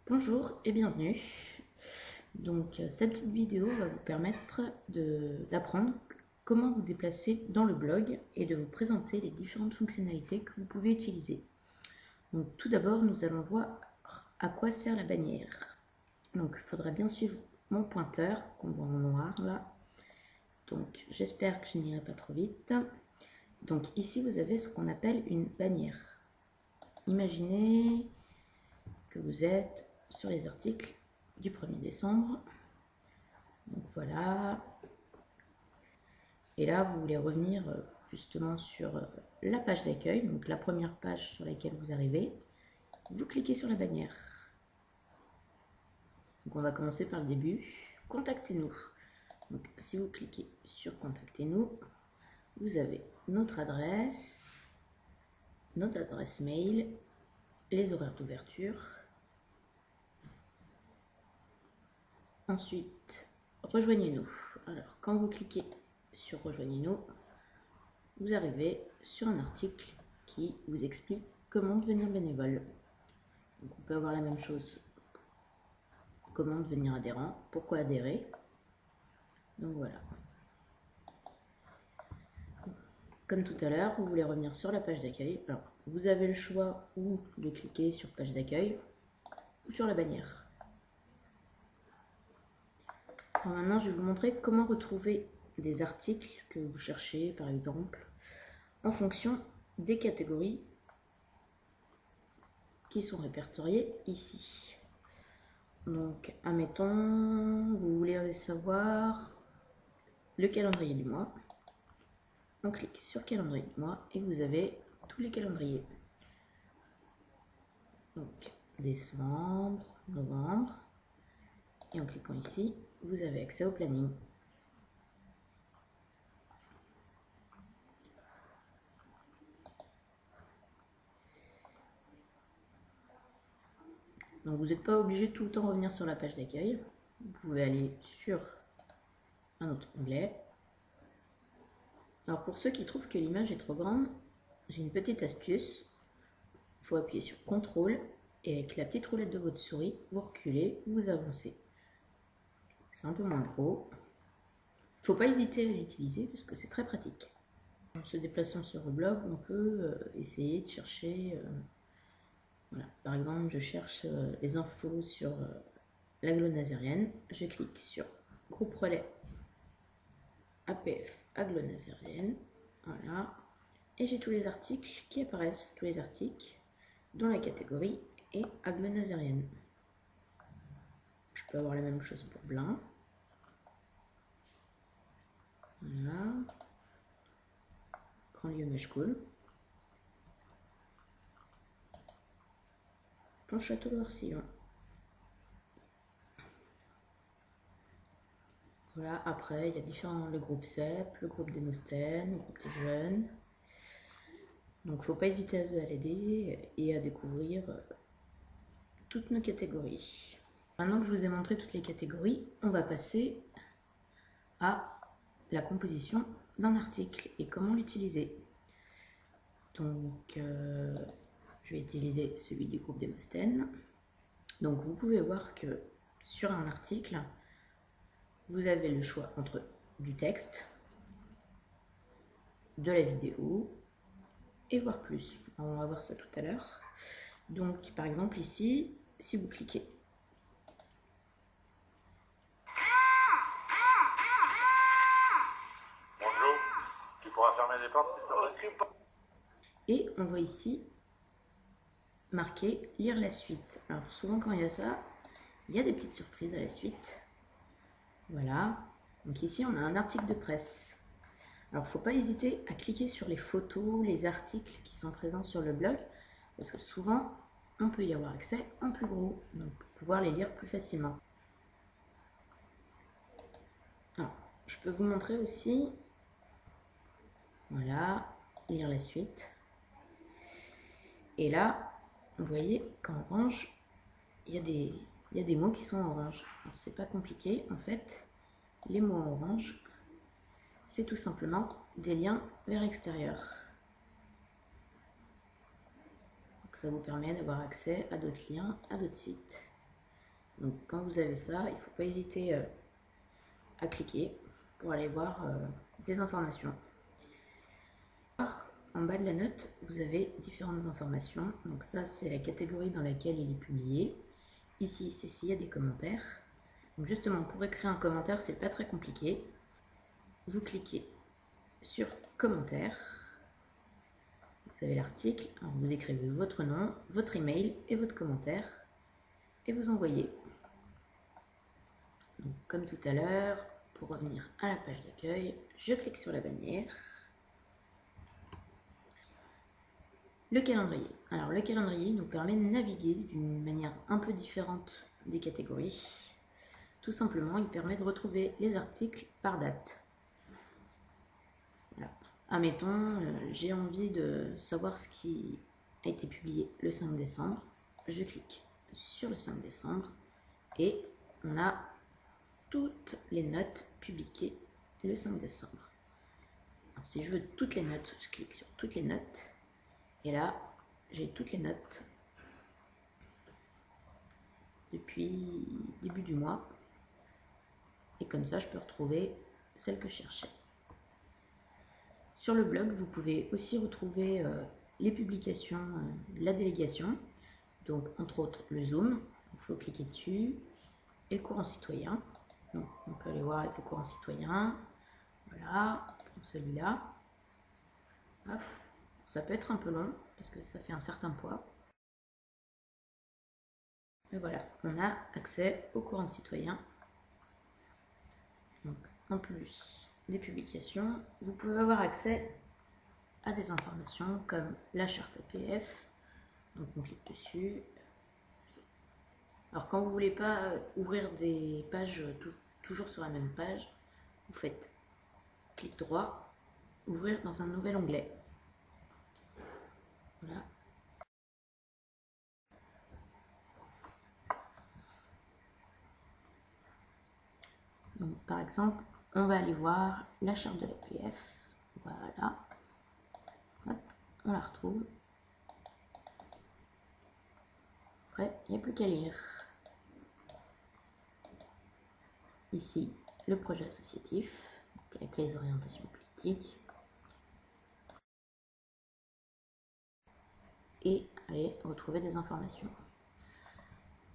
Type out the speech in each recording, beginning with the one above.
Bonjour et bienvenue. Donc cette petite vidéo va vous permettre d'apprendre comment vous déplacer dans le blog et de vous présenter les différentes fonctionnalités que vous pouvez utiliser. Donc tout d'abord, nous allons voir à quoi sert la bannière. Donc il faudra bien suivre mon pointeur qu'on voit en noir là. Donc j'espère que je n'irai pas trop vite. Donc ici vous avez ce qu'on appelle une bannière. Imaginez que vous êtes sur les articles du 1er décembre. Donc voilà. Et là, vous voulez revenir justement sur la page d'accueil, donc la première page sur laquelle vous arrivez. Vous cliquez sur la bannière. Donc on va commencer par le début. Contactez-nous. Donc si vous cliquez sur Contactez-nous, vous avez notre adresse mail, les horaires d'ouverture. Ensuite, rejoignez-nous. Alors, quand vous cliquez sur Rejoignez-nous, vous arrivez sur un article qui vous explique comment devenir bénévole. Donc, on peut avoir la même chose. Comment devenir adhérent, pourquoi adhérer. Donc voilà. Comme tout à l'heure, vous voulez revenir sur la page d'accueil. Alors, vous avez le choix ou de cliquer sur page d'accueil ou sur la bannière. Alors maintenant, je vais vous montrer comment retrouver des articles que vous cherchez, par exemple, en fonction des catégories qui sont répertoriées ici. Donc, admettons, vous voulez savoir le calendrier du mois. On clique sur calendrier du mois et vous avez tous les calendriers. Donc, décembre, novembre. Et en cliquant ici, vous avez accès au planning. Donc, vous n'êtes pas obligé de tout le temps revenir sur la page d'accueil. Vous pouvez aller sur un autre onglet. Alors, pour ceux qui trouvent que l'image est trop grande, j'ai une petite astuce. Il faut appuyer sur CTRL et avec la petite roulette de votre souris, vous reculez, vous avancez. C'est un peu moins gros. Il ne faut pas hésiter à l'utiliser parce que c'est très pratique. En se déplaçant sur le blog, on peut essayer de chercher. Voilà. Par exemple, je cherche les infos sur l'agglo nazérienne. Je clique sur groupe relais APF agglo nazérienne. Voilà. Et j'ai tous les articles qui apparaissent, tous les articles dont la catégorie est agglo nazérienne. Je peux avoir la même chose pour Blain. Voilà. Grandlieu Machecoul. Pontchâteau-Loire-Sillon. Voilà, après, il y a le groupe CEP, le groupe Démosthène, le groupe des jeunes. Donc, il ne faut pas hésiter à se balader et à découvrir toutes nos catégories. Maintenant que je vous ai montré toutes les catégories, on va passer à la composition d'un article et comment l'utiliser. Donc, je vais utiliser celui du groupe Démosthène. Donc, vous pouvez voir que sur un article, vous avez le choix entre du texte, de la vidéo et voir plus. Alors, on va voir ça tout à l'heure. Donc, par exemple, ici, si vous cliquez Bonjour, tu pourras fermer les portes s'il te plaît. et on voit ici marqué lire la suite. Alors souvent quand il y a ça, il y a des petites surprises à la suite. Voilà. Donc ici on a un article de presse. Alors il ne faut pas hésiter à cliquer sur les photos, les articles qui sont présents sur le blog, parce que souvent on peut y avoir accès en plus gros, donc pour pouvoir les lire plus facilement. Alors, je peux vous montrer aussi, voilà, lire la suite. Et là, vous voyez qu'en orange, il y a des mots qui sont en orange. Alors c'est pas compliqué, en fait, les mots en orange, c'est tout simplement des liens vers l'extérieur. Donc ça vous permet d'avoir accès à d'autres liens, à d'autres sites. Donc quand vous avez ça, il ne faut pas hésiter à cliquer pour aller voir les informations. En bas de la note, vous avez différentes informations. Donc ça, c'est la catégorie dans laquelle il est publié. Ici, c'est s'il y a des commentaires. Donc justement, pour écrire un commentaire, c'est pas très compliqué. Vous cliquez sur commentaire. Vous avez l'article. Vous écrivez votre nom, votre email et votre commentaire et vous envoyez. Donc, comme tout à l'heure, pour revenir à la page d'accueil, je clique sur la bannière. Le calendrier. Alors le calendrier nous permet de naviguer d'une manière un peu différente des catégories. Tout simplement, il permet de retrouver les articles par date. Voilà. Admettons, j'ai envie de savoir ce qui a été publié le 5 décembre. Je clique sur le 5 décembre et on a toutes les notes publiées le 5 décembre. Alors, si je veux toutes les notes, je clique sur toutes les notes. Et là, j'ai toutes les notes depuis début du mois. Et comme ça, je peux retrouver celle que je cherchais. Sur le blog, vous pouvez aussi retrouver les publications de la délégation. Donc, entre autres, le Zoom. Il faut cliquer dessus. Et le courant citoyen. Donc, on peut aller voir avec le courant citoyen. Voilà, pour celui-là. Ça peut être un peu long parce que ça fait un certain poids. Mais voilà, on a accès au courant citoyen. Donc, en plus des publications, vous pouvez avoir accès à des informations comme la charte APF. Donc, on clique dessus. Alors, quand vous ne voulez pas ouvrir des pages toujours sur la même page, vous faites clic droit, ouvrir dans un nouvel onglet. Voilà. Donc, par exemple, on va aller voir la charte de l'APF. Voilà. Hop, on la retrouve. Après, il n'y a plus qu'à lire. Ici, le projet associatif, avec les orientations politiques. Et aller retrouver des informations.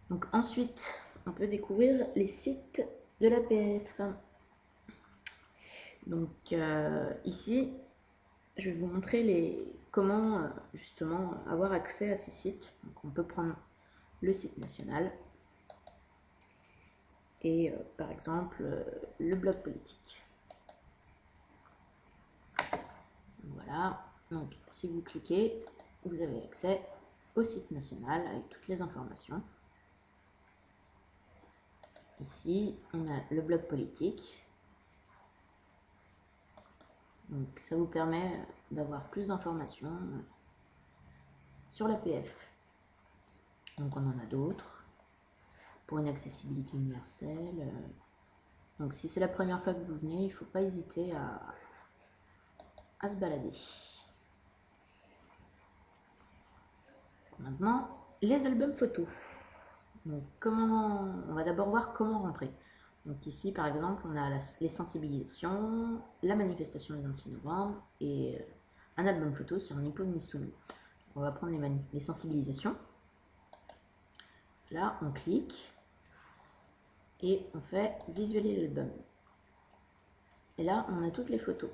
Donc ensuite, on peut découvrir les sites de l'APF. Donc ici, je vais vous montrer comment justement avoir accès à ces sites. Donc on peut prendre le site national et par exemple le blog politique. Voilà, donc si vous cliquez, vous avez accès au site national avec toutes les informations. Ici, on a le blog politique. Donc, ça vous permet d'avoir plus d'informations sur l'APF. Donc, on en a d'autres pour une accessibilité universelle. Donc, si c'est la première fois que vous venez, il ne faut pas hésiter à se balader. Maintenant, les albums photos. Donc, on va d'abord voir comment rentrer. Donc ici, par exemple, on a les sensibilisations, la manifestation du 26 novembre et un album photo si on n'y peut ni soumis. On va prendre les sensibilisations. Là, on clique et on fait visualiser l'album. Et là, on a toutes les photos.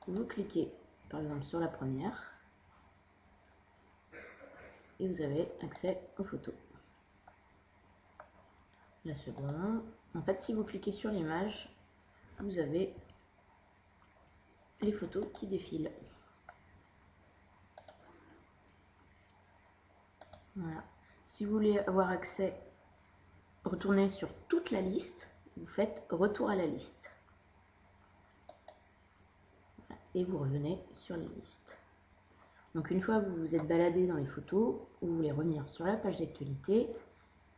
Vous cliquez, par exemple, sur la première et vous avez accès aux photos. La seconde, en fait, si vous cliquez sur l'image, vous avez les photos qui défilent. Voilà. Si vous voulez avoir accès, retourner sur toute la liste, vous faites retour à la liste. Voilà. Et vous revenez sur les listes. Donc une fois que vous vous êtes baladé dans les photos, vous voulez revenir sur la page d'actualité,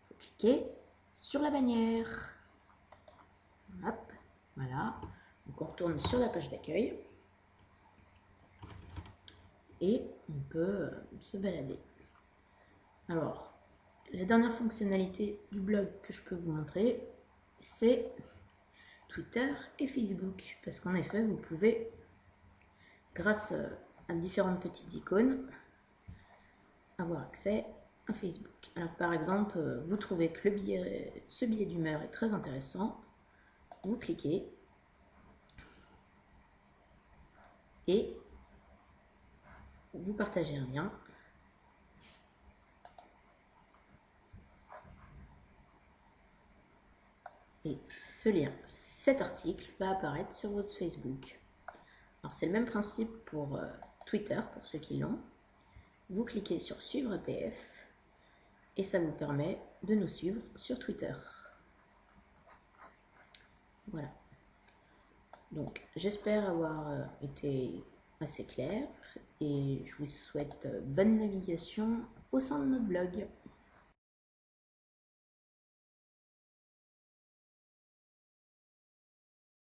vous cliquez sur la bannière. Hop, voilà. Donc on retourne sur la page d'accueil et on peut se balader. Alors, la dernière fonctionnalité du blog que je peux vous montrer, c'est Twitter et Facebook. Parce qu'en effet, vous pouvez, grâce à différentes petites icônes, avoir accès à Facebook. Alors par exemple, vous trouvez que ce billet d'humeur est très intéressant, vous cliquez et vous partagez un lien. Et ce lien, cet article va apparaître sur votre Facebook. Alors c'est le même principe pour Twitter, pour ceux qui l'ont. Vous cliquez sur suivre APF et ça vous permet de nous suivre sur Twitter. Voilà. Donc j'espère avoir été assez clair et je vous souhaite bonne navigation au sein de notre blog.